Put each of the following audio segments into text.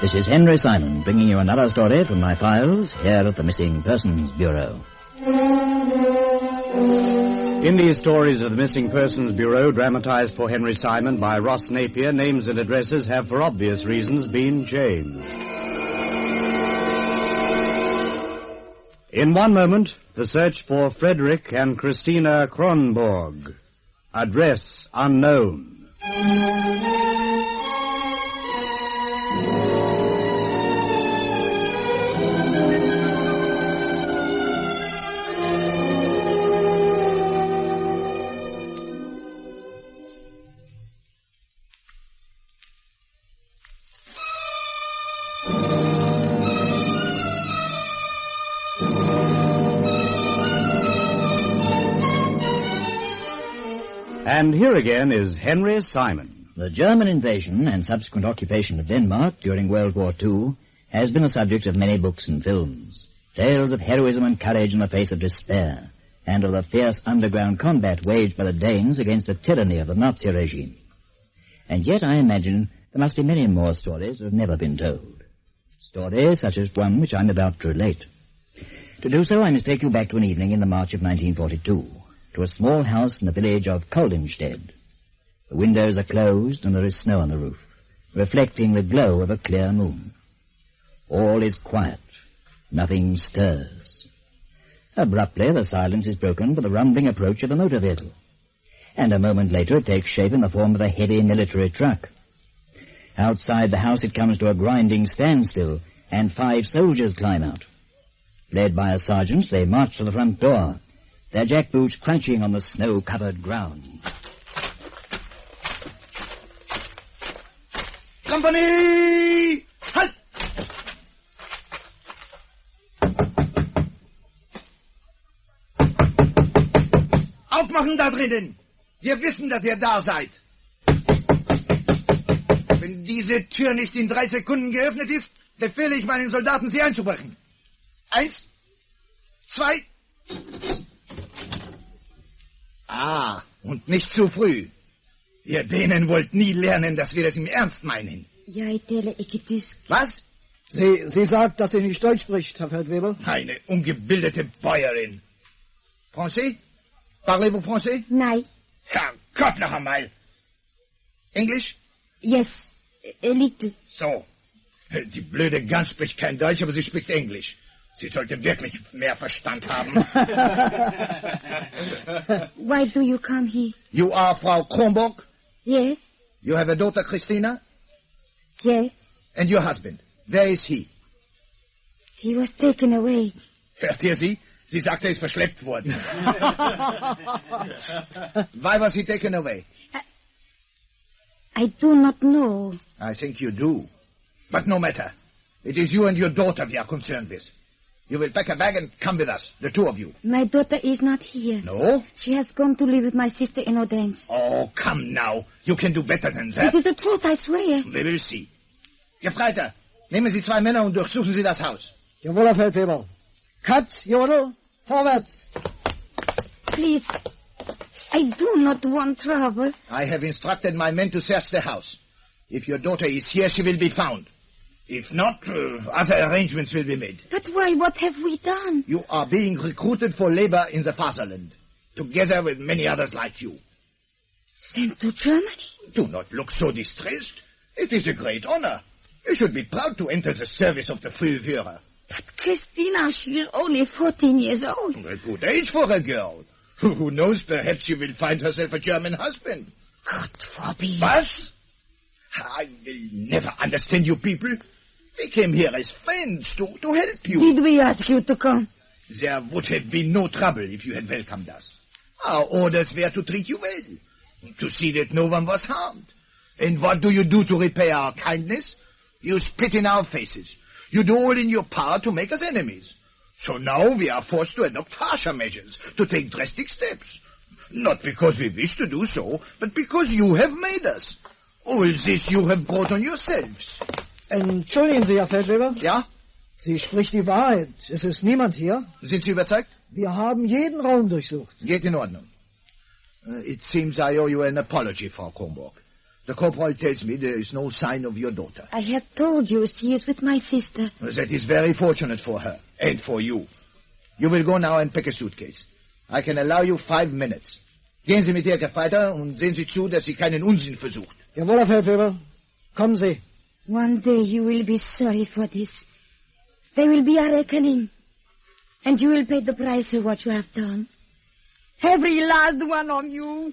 This is Henry Simon bringing you another story from my files here at the Missing Persons Bureau. In these stories of the Missing Persons Bureau, dramatized for Henry Simon by Ross Napier, names and addresses have, for obvious reasons, been changed. In one moment, the search for Frederick and Christina Chronberg. Address unknown. And here again is Henry Simon. The German invasion and subsequent occupation of Denmark during World War II has been the subject of many books and films. Tales of heroism and courage in the face of despair, and of the fierce underground combat waged by the Danes against the tyranny of the Nazi regime. And yet I imagine there must be many more stories that have never been told. Stories such as one which I'm about to relate. To do so, I must take you back to an evening in the March of 1942. To a small house in the village of Koldenstedt. The windows are closed and there is snow on the roof, reflecting the glow of a clear moon. All is quiet. Nothing stirs. Abruptly, the silence is broken by the rumbling approach of a motor vehicle. And a moment later, it takes shape in the form of a heavy military truck. Outside the house, it comes to a grinding standstill, and 5 soldiers climb out. Led by a sergeant, they march to the front door, their jackboots crunching on the snow-covered ground. Company! Halt! Aufmachen da drinnen! Wir wissen, dass ihr da seid. Wenn diese Tür nicht in 3 Sekunden geöffnet ist, befehle ich meinen Soldaten, sie einzubrechen. 1, 2... Ah, und nicht zu früh. Ihr Dänen wollt nie lernen, dass wir das im Ernst meinen. Ja, ich Was? Sie sagt, dass sie nicht Deutsch spricht, Herr Feldwebel. Eine ungebildete Bäuerin. Français? Parlez-vous français? Nein. Herrgott, noch einmal. Englisch? Yes, liegt. So. Die blöde Gans spricht kein Deutsch, aber sie spricht Englisch. Sie sollte wirklich mehr Verstand haben. Why do you come here? You are Frau Chronberg? Yes. You have a daughter, Christina? Yes. And your husband? Where is he? He was taken away. Hört ihr sie? Sie sagt, er ist verschleppt worden. Why was he taken away? I do not know. I think you do. But no matter. It is you and your daughter we are concerned with. You will pack a bag and come with us, the 2 of you. My daughter is not here. No? She has gone to live with my sister in Odense. Oh, come now. You can do better than that. It is the truth, I swear. We will see. Gefreiter, nehmen Sie 2 Männer und durchsuchen Sie das Haus. Jawohl, Herr Feldwebel. Katz, Jodel, vorwärts. Please, I do not want trouble. I have instructed my men to search the house. If your daughter is here, she will be found. If not, other arrangements will be made. But why? What have we done? You are being recruited for labor in the fatherland, together with many others like you. Sent to Germany? Do not look so distressed. It is a great honor. You should be proud to enter the service of the Führer. But Christina, she is only 14 years old. A good age for a girl. Who knows, perhaps she will find herself a German husband. God forbid. What? I will never understand you people. We came here as friends to help you. Did we ask you to come? There would have been no trouble if you had welcomed us. Our orders were to treat you well, to see that no one was harmed. And what do you do to repay our kindness? You spit in our faces. You do all in your power to make us enemies. So now we are forced to adopt harsher measures, to take drastic steps. Not because we wish to do so, but because you have made us. All this you have brought on yourselves. Entschuldigen Sie, Herr Feldwebel. Ja? Sie spricht die Wahrheit. Es ist niemand hier. Sind Sie überzeugt? Wir haben jeden Raum durchsucht. Geht in Ordnung. It seems I owe you an apology, Frau Chronberg. The corporal tells me there is no sign of your daughter. I have told you she is with my sister. That is very fortunate for her, and for you. You will go now and pack a suitcase. I can allow you 5 minutes. Gehen Sie mit Ihr weiter und sehen Sie zu, dass sie keinen Unsinn versucht. Jawohl, Herr Feldwebel. Kommen Sie. One day you will be sorry for this. There will be a reckoning. And you will pay the price of what you have done. Every last one of you.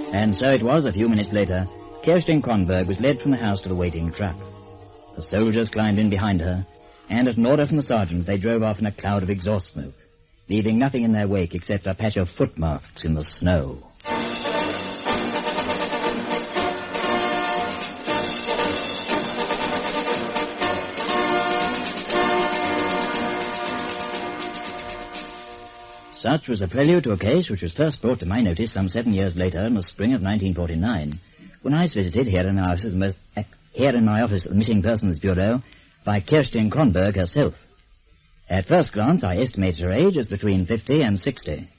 And so it was, a few minutes later, Kerstin Chronberg was led from the house to the waiting trap. The soldiers climbed in behind her, and at an order from the sergeant, they drove off in a cloud of exhaust smoke, leaving nothing in their wake except a patch of footmarks in the snow. Such was the prelude to a case which was first brought to my notice some 7 years later in the spring of 1949, when I was visited here in my office at the Missing Persons Bureau by Kerstin Chronberg herself. At first glance, I estimated her age as between 50 and 60.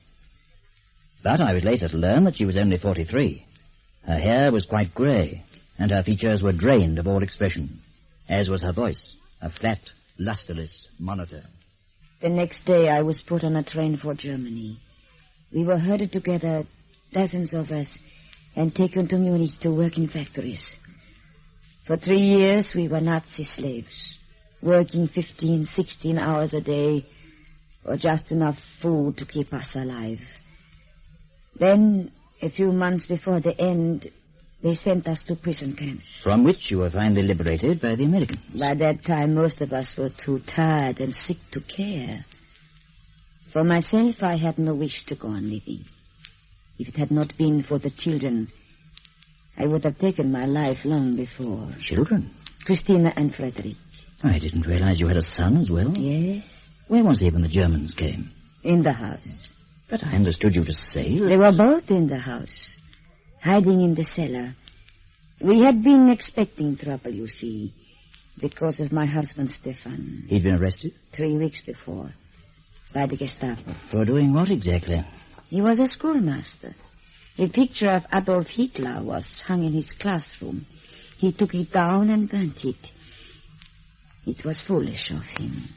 But I was later to learn that she was only 43. Her hair was quite grey, and her features were drained of all expression, as was her voice, a flat, lustreless monotone. The next day I was put on a train for Germany. We were herded together, dozens of us, and taken to Munich to work in factories. For 3 years we were Nazi slaves, working 15, 16 hours a day for just enough food to keep us alive. Then, a few months before the end, they sent us to prison camps. From which you were finally liberated by the Americans. By that time, most of us were too tired and sick to care. For myself, I had no wish to go on living. If it had not been for the children, I would have taken my life long before. Children? Christina and Frederick. I didn't realize you had a son as well. Yes. Where was he when the Germans came? In the house. But I understood you to say that... They were both in the house, hiding in the cellar. We had been expecting trouble, you see, because of my husband, Stefan. He'd been arrested? 3 weeks before, by the Gestapo. For doing what exactly? He was a schoolmaster. A picture of Adolf Hitler was hung in his classroom. He took it down and burnt it. It was foolish of him.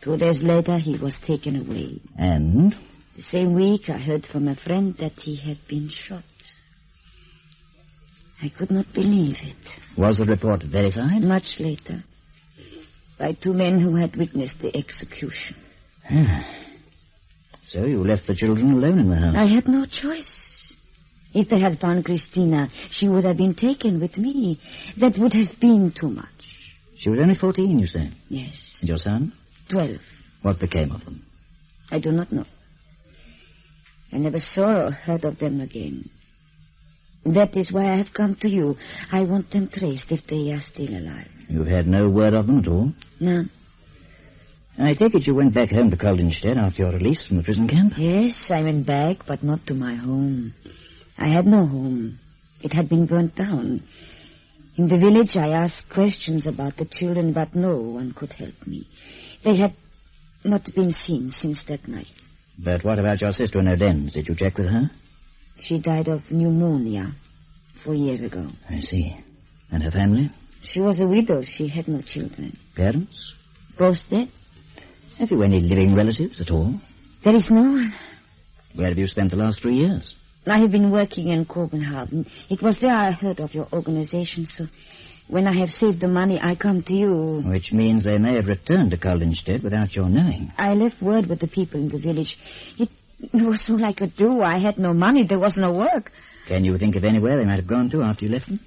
2 days later, he was taken away. And? The same week, I heard from a friend that he had been shot. I could not believe it. Was the report verified? Much later. By 2 men who had witnessed the execution. So you left the children alone in the house? I had no choice. If they had found Christina, she would have been taken with me. That would have been too much. She was only 14, you say? Yes. And your son? 12. What became of them? I do not know. I never saw or heard of them again. That is why I have come to you. I want them traced if they are still alive. You've had no word of them at all? No. I take it you went back home to Koldenstedt after your release from the prison camp? Yes, I went back, but not to my home. I had no home. It had been burnt down. In the village, I asked questions about the children, but no one could help me. They had not been seen since that night. But what about your sister in Odense? Did you check with her? She died of pneumonia 4 years ago. I see. And her family? She was a widow. She had no children. Parents? Both dead. Have you any living relatives at all? There is no one. Where have you spent the last 3 years? I have been working in Copenhagen. It was there I heard of your organization, so when I have saved the money, I come to you. Which means they may have returned to Koldenstedt without your knowing. I left word with the people in the village. It was all I could do. I had no money. There was no work. Can you think of anywhere they might have gone to after you left them?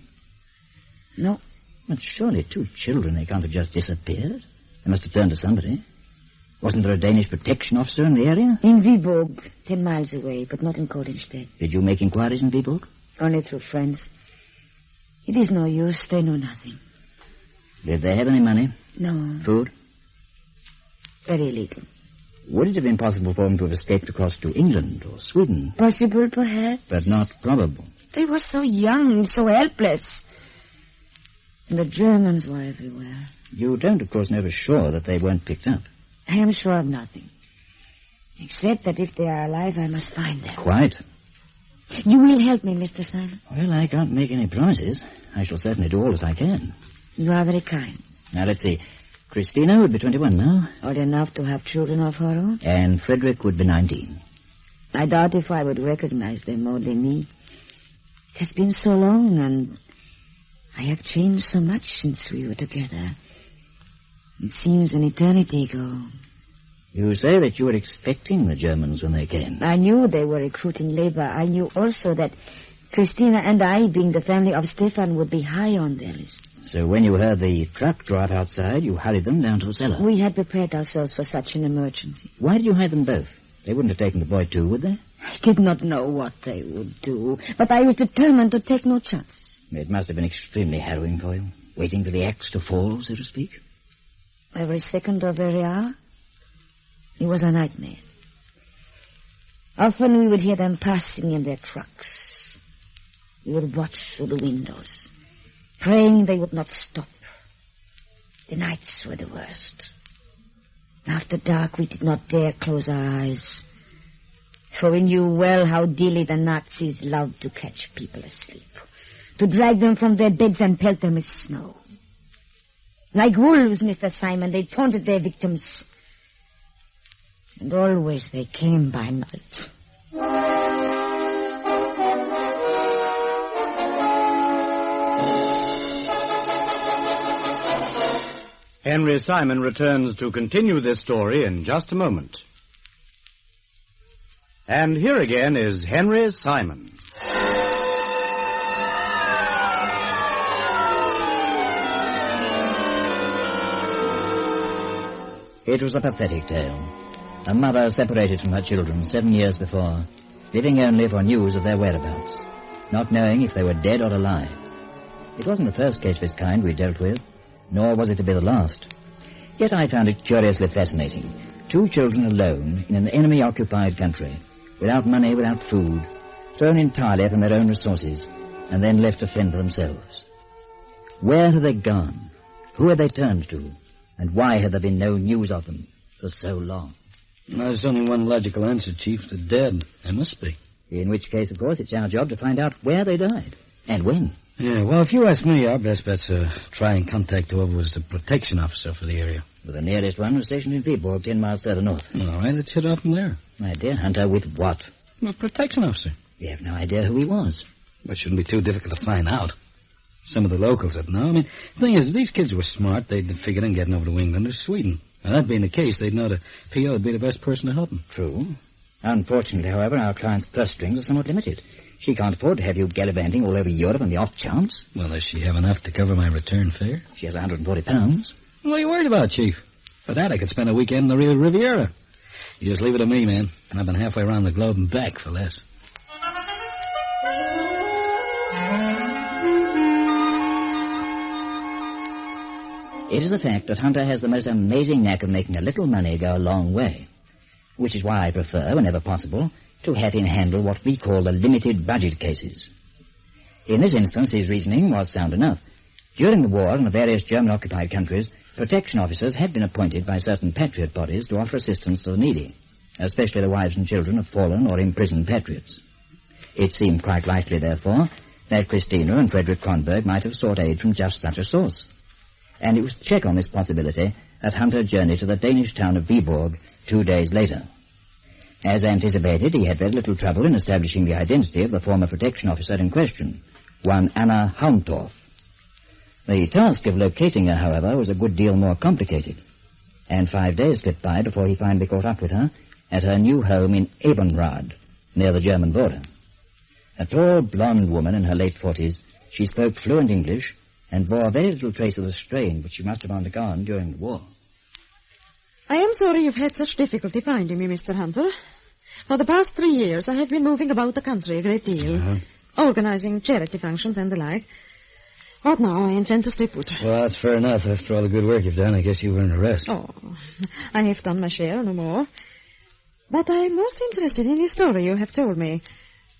No. But surely 2 children, they can't have just disappeared. They must have turned to somebody. Wasn't there a Danish protection officer in the area? In Viborg, 10 miles away, but not in Koldenstedt. Did you make inquiries in Viborg? Only through friends. It is no use. They know nothing. Did they have any money? No. Food? Very little. Would it have been possible for them to have escaped across to England or Sweden? Possible, perhaps. But not probable. They were so young, so helpless. And the Germans were everywhere. You don't, of course, know for sure that they weren't picked up. I am sure of nothing. Except that if they are alive, I must find them. Quite. You will help me, Mr. Simon? Well, I can't make any promises. I shall certainly do all that I can. You are very kind. Now, let's see. Christina would be 21 now. Old enough to have children of her own? And Frederick would be 19. I doubt if I would recognize them more than me. It has been so long, and I have changed so much since we were together. It seems an eternity ago. You say that you were expecting the Germans when they came. I knew they were recruiting labor. I knew also that Christina and I, being the family of Stefan, would be high on their list. So when you heard the truck draw up outside, you hurried them down to the cellar. We had prepared ourselves for such an emergency. Why did you hide them both? They wouldn't have taken the boy too, would they? I did not know what they would do, but I was determined to take no chances. It must have been extremely harrowing for you, waiting for the axe to fall, so to speak. Every second of every hour, it was a nightmare. Often we would hear them passing in their trucks. We would watch through the windows, praying they would not stop. The nights were the worst. After dark, we did not dare close our eyes, for we knew well how dearly the Nazis loved to catch people asleep, to drag them from their beds and pelt them with snow. Like wolves, Mr. Simon, they taunted their victims. And always they came by night. Henry Simon returns to continue this story in just a moment. And here again is Henry Simon. It was a pathetic tale. A mother separated from her children 7 years before, living only for news of their whereabouts, not knowing if they were dead or alive. It wasn't the first case of its kind we dealt with, nor was it to be the last. Yet I found it curiously fascinating. 2 children alone in an enemy-occupied country, without money, without food, thrown entirely from their own resources, and then left to fend for themselves. Where had they gone? Who had they turned to? And why had there been no news of them for so long? There's only one logical answer, Chief. They're dead. They must be. In which case, of course, it's our job to find out where they died and when. Yeah, well, if you ask me, our best bet's to try and contact whoever was the protection officer for the area. Well, the nearest one was stationed in Viborg, 10 miles further north. All right, let's hit off from there. My dear Hunter, with what? Well, protection officer. We have no idea who he was. That shouldn't be too difficult to find out. Some of the locals would know. I mean, the thing is, if these kids were smart, they'd figure on getting over to England or Sweden. Now, that being the case, they'd know the PO would be the best person to help them. True. Unfortunately, however, our client's purse strings are somewhat limited. She can't afford to have you gallivanting all over Europe on the off chance. Well, does she have enough to cover my return fare? She has £140. What are you worried about, Chief? For that, I could spend a weekend in the real Riviera. You just leave it to me, man. I've been halfway around the globe and back for less. It is a fact that Hunter has the most amazing knack of making a little money go a long way, which is why I prefer, whenever possible, to have him handle what we call the limited budget cases. In this instance, his reasoning was sound enough. During the war in the various German-occupied countries, protection officers had been appointed by certain patriot bodies to offer assistance to the needy, especially the wives and children of fallen or imprisoned patriots. It seemed quite likely, therefore, that Christina and Frederick Chronberg might have sought aid from just such a source. And it was to check on this possibility that Hunter journeyed to the Danish town of Viborg 2 days later. As anticipated, he had very little trouble in establishing the identity of the former protection officer in question, one Anna Hauntorf. The task of locating her, however, was a good deal more complicated, and 5 days slipped by before he finally caught up with her at her new home in Ebenrad, near the German border. A tall, blonde woman in her late 40s, she spoke fluent English and bore very little trace of the strain which she must have undergone during the war. I am sorry you've had such difficulty finding me, Mr. Hunter. For the past 3 years, I have been moving about the country a great deal, organizing charity functions and the like. But now I intend to stay put. Well, that's fair enough. After all the good work you've done, I guess you've earned a rest. Oh, I have done my share, no more. But I'm most interested in the story you have told me.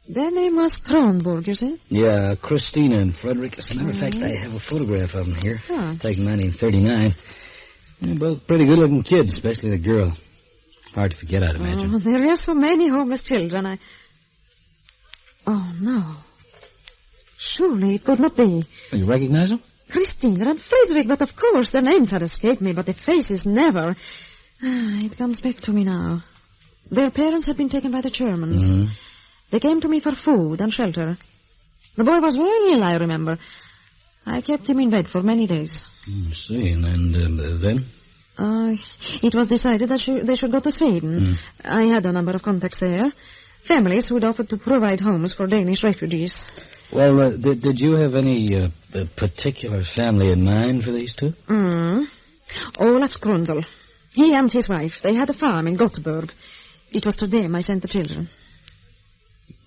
Their name was Chronberg, you said? Yeah, Christina and Frederick. As a matter of fact, I have a photograph of them here, taken in 1939. They're both pretty good-looking kids, especially the girl. Hard to forget, I'd imagine. Oh, there are so many homeless children. Oh, no. Surely it could not be. Oh, you recognize them? Christina and Frederick, but of course their names had escaped me, but the faces never. It comes back to me now. Their parents had been taken by the Germans. Mm-hmm. They came to me for food and shelter. The boy was very ill, I remember. I kept him in bed for many days. I see. And then? It was decided that they should go to Sweden. I had a number of contacts there. Families who had offered to provide homes for Danish refugees. Well, did you have any particular family in mind for these two? Olaf Grundel. He and his wife, they had a farm in Gothenburg. It was to them I sent the children.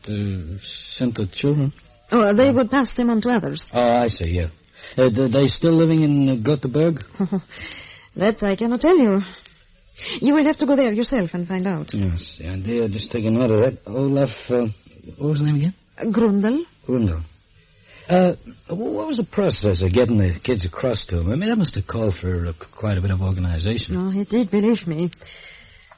Sent the children? Oh, they would pass them on to others. Oh, I see, yeah. Are they still living in Gothenburg? That I cannot tell you. You will have to go there yourself and find out. Yes, and just take a note of that. Olaf, what was his name again? Grundel. Grundel. What was the process of getting the kids across to him? I mean, that must have called for quite a bit of organization. Oh, it did, believe me.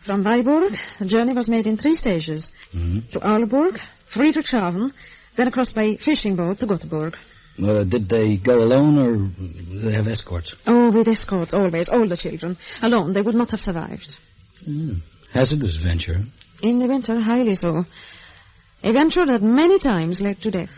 From Viborg, the journey was made in 3 stages. To Aalborg, Friedrichshafen, then across by fishing boat to Gothenburg. Did they go alone, or did they have escorts? Oh, with escorts, always, all the children. Alone, they would not have survived. Hazardous venture. In the winter, highly so. A venture that many times led to death.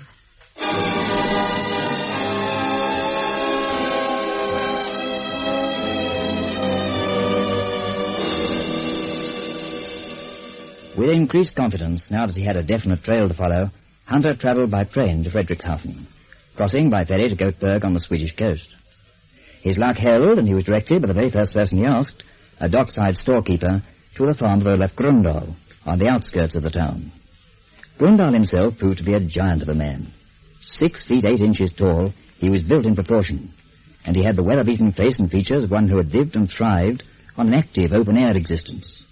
With increased confidence, now that he had a definite trail to follow, Hunter travelled by train to Frederikshavn, crossing by ferry to Gothenburg on the Swedish coast. His luck held, and he was directed by the very first person he asked, a dockside storekeeper, to the farm of Olaf Grundal, on the outskirts of the town. Grundal himself proved to be a giant of a man. 6 feet 8 inches tall, he was built in proportion, and he had the weather-beaten face and features of one who had lived and thrived on an active, open-air existence.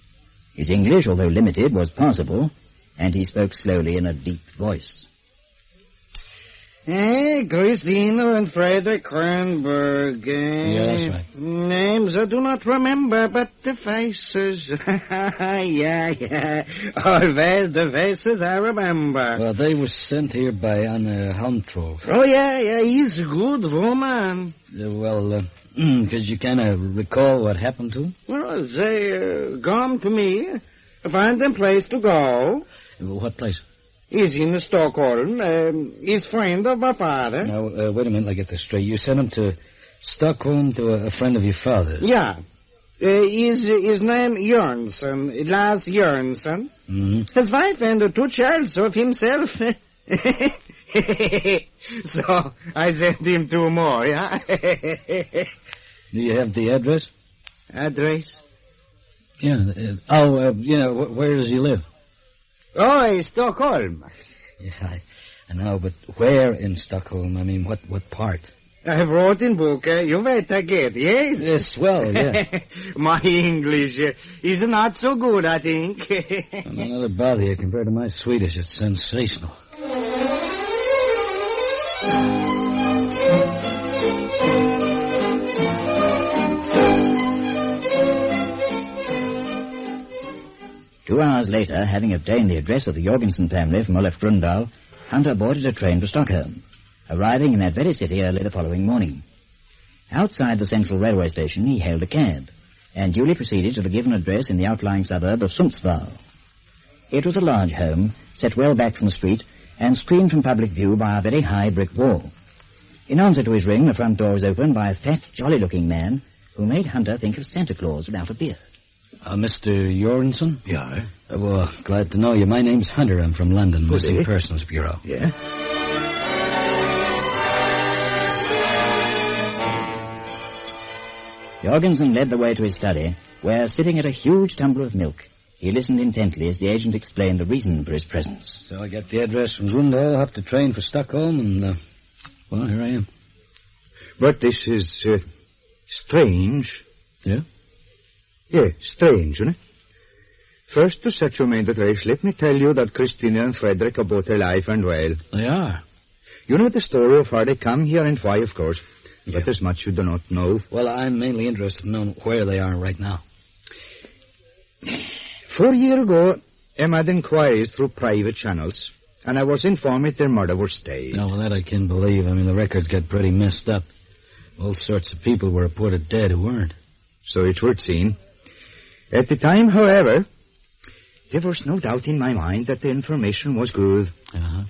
His English, although limited, was passable, and he spoke slowly in a deep voice. Christina and Frederick Chronberg. Yeah, that's right. Names I do not remember, but the faces. yeah. Always the faces I remember. Well, they were sent here by Anna Halmtrov. Oh, yeah, he's a good woman. Could you kind of recall what happened to him? Well, they come to me, find a place to go. What place? He's in Stockholm. He's friend of my father. Now, wait a minute, I get this straight. You sent him to Stockholm to a friend of your father's? Yeah. His name Jönsson, Lars Jönsson. His wife and 2 children of himself. So I sent him 2 more, yeah? Do you have the address? Address? Yeah. Where does he live? Oh, in Stockholm. Yeah, I know, but where in Stockholm? I mean, what part? I wrote in book, you wait I get, yes? Yes, well, yeah. My English is not so good, I think. Another bother here compared to my Swedish. It's sensational. 2 hours later, having obtained the address of the Jorgensen family from Olaf Grundal, Hunter boarded a train for Stockholm, arriving in that very city early the following morning. Outside the central railway station, he hailed a cab, and duly proceeded to the given address in the outlying suburb of Sundsvall. It was a large home, set well back from the street, and screened from public view by a very high brick wall. In answer to his ring, the front door was opened by a fat, jolly-looking man who made Hunter think of Santa Claus without a beard. Mr. Jorgensen? Yeah. Well, glad to know you. My name's Hunter. I'm from London, Missing eh? Persons Bureau. Yeah? Jorgensen led the way to his study, where, sitting at a huge tumbler of milk, he listened intently as the agent explained the reason for his presence. So I got the address from Grundal, hopped the train for Stockholm, and, here I am. But this is strange. Yeah? Yeah, strange, isn't it? First, to set your mind at rest, let me tell you that Christina and Frederick are both alive and well. They are? You know the story of how they come here and why, of course. Yeah. But there's much you do not know. Well, I'm mainly interested in knowing where they are right now. 4 years ago, I made inquiries through private channels, and I was informed that their mother was dead. Oh, well, that I can believe. I mean, the records got pretty messed up. All sorts of people were reported dead who weren't. So it would seem. At the time, however, there was no doubt in my mind that the information was good. Uh-huh.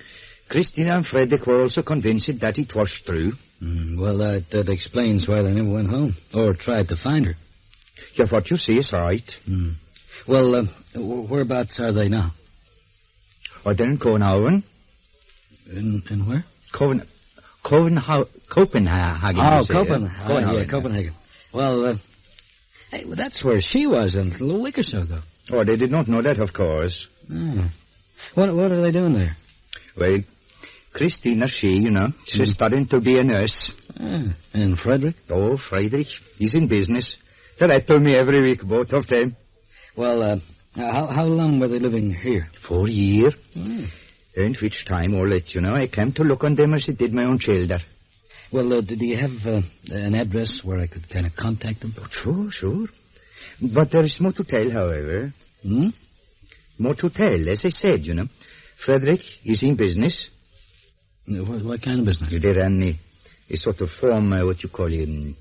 Christina and Frederick were also convinced that it was true. Well, that explains why they never went home, or tried to find her. Yeah, what you say is right. Well, whereabouts are they now? Oh, they're in Copenhagen. In where? Copenhagen. Oh, Copenhagen. Copenhagen. Well, hey, well, that's where she was a little week or so ago. Oh, they did not know that, of course. What are they doing there? Well, Christina, she's starting to be a nurse. And Frederick? Oh, Frederick, he's in business. They write me every week, both of them. Well, how long were they living here? 4 years. In which time, I'll let you know, I came to look on them as I did my own children. Well, do you have an address where I could kind of contact them? Oh, sure. But there is more to tell, however. More to tell, as I said, Frederick is in business. What kind of business? They ran a sort of form, what you call it,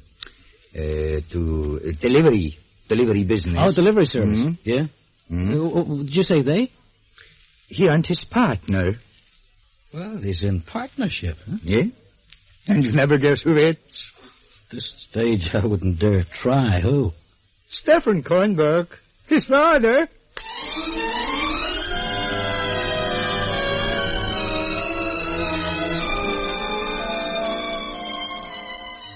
to delivery business. Oh, delivery service. Yeah? Did you say they? He and his partner. Well, he's in partnership, huh? Yeah? And you never guess who it's? At this stage, I wouldn't dare try. Who? Stefan Chronberg. His father.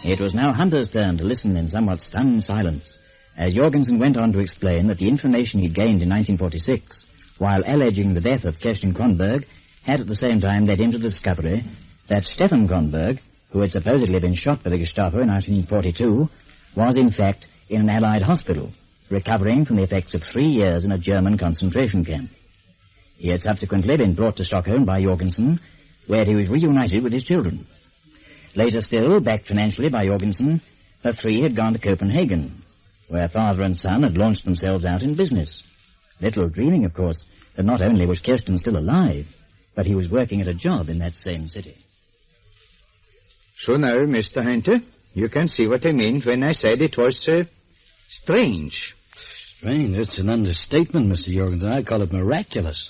It was now Hunter's turn to listen in somewhat stunned silence, as Jorgensen went on to explain that the information he'd gained in 1946, while alleging the death of Kerstin Chronberg, had at the same time led him to the discovery that Stefan Chronberg, who had supposedly been shot by the Gestapo in 1942, was in fact in an Allied hospital, recovering from the effects of 3 years in a German concentration camp. He had subsequently been brought to Stockholm by Jorgensen, where he was reunited with his children. Later still, backed financially by Jorgensen, the three had gone to Copenhagen, where father and son had launched themselves out in business. Little dreaming, of course, that not only was Kirsten still alive, but he was working at a job in that same city. So now, Mr. Hunter, you can see what I mean when I said it was strange. Strange? It's an understatement, Mr. Jorgensen. I'd call it miraculous.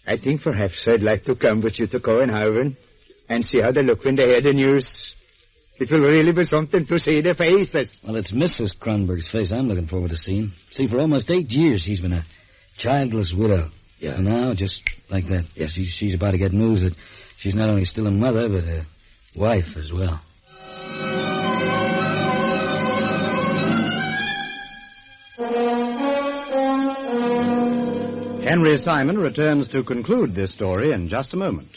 I think perhaps I'd like to come with you to Copenhagen and see how they look when they hear the news. It will really be something to see their faces. Well, it's Mrs. Chronberg's face I'm looking forward to seeing. See, for almost 8 years she's been a childless widow. Yeah. And now, just like that, she's about to get news that she's not only still a mother, but a wife as well. Henry Simon returns to conclude this story in just a moment.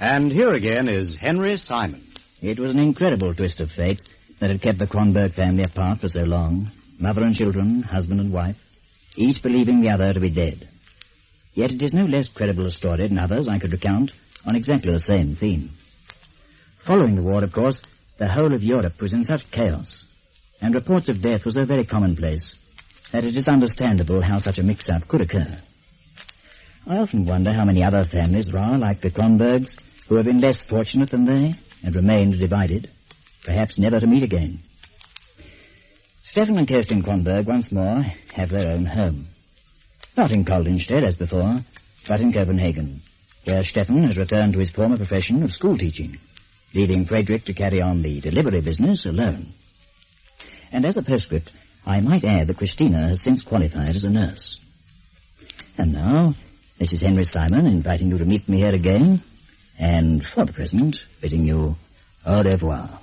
And here again is Henry Simon. It was an incredible twist of fate that had kept the Chronberg family apart for so long, mother and children, husband and wife, each believing the other to be dead. Yet it is no less credible a story than others I could recount on exactly the same theme. Following the war, of course, the whole of Europe was in such chaos, and reports of death were so very commonplace that it is understandable how such a mix-up could occur. I often wonder how many other families there are, like the Chronbergs, who have been less fortunate than they and remained divided, perhaps never to meet again. Stefan and Kerstin Chronberg once more have their own home. Not in Koldingstedt as before, but in Copenhagen, where Stefan has returned to his former profession of school teaching, leaving Frederick to carry on the delivery business alone. And as a postscript, I might add that Christina has since qualified as a nurse. And now, this is Henry Simon inviting you to meet me here again, and for the present, bidding you au revoir.